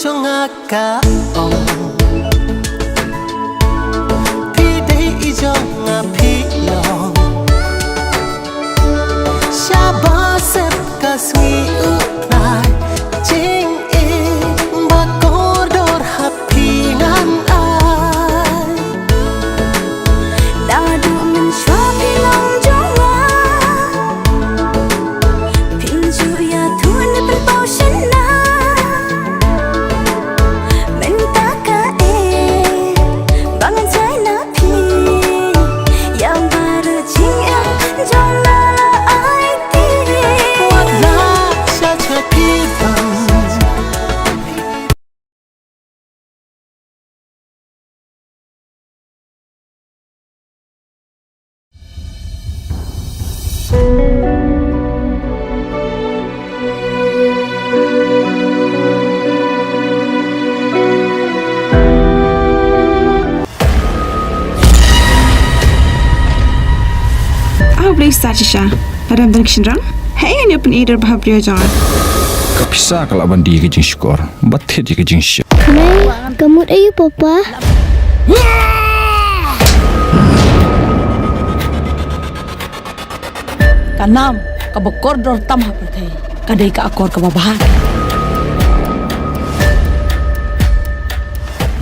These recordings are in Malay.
chongaka pi dei ijonga pi long Shabang sep kasmi uplai jing bakor dor happy ngan ai Ladu men shwapi long jonga Pinju ya thun berbau shana Men taka bangan jai na pi Yang baru jing jonga ai ti Wala sa chapitang Beli saja Adam dan Khindiat. Hey, ni pun ida bahagia jangan. Kapisa kalau bandi ke jing syukur, batet je ke jing syuk. Nay, kamu ayu papa. Kanam kabakor dor tam haperthai kadai ka akor ka babahan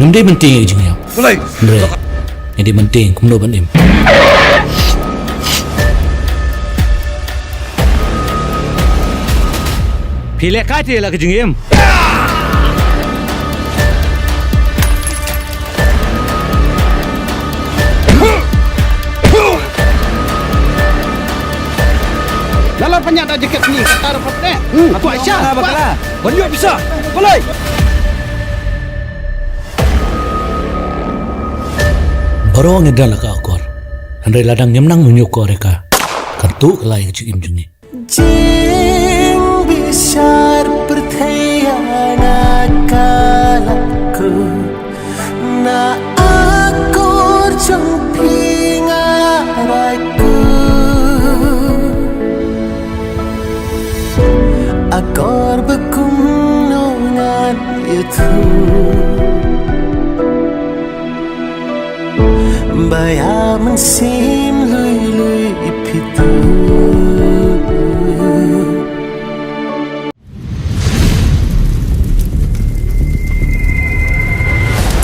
Nunde penting je ya. Mulai. Ini penting kumno bandim. Pilih kati lah ke jengim. Dalam penyata jaket ni kata apa Aku Aisyah Bakala. Banyak bisa. Mulai. Baru ngedal lah ke Akor. Andai ladang nyemnang menyukur reka. Kartu kelai ke jengim jengi. jing besar berthayana kalaku na akor jong pingaraiku akor bekumnongan itu baya mensim lui pitu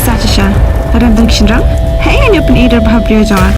Saja Adam dan Khindiat. Hey, ni pun ida bahagia jangan.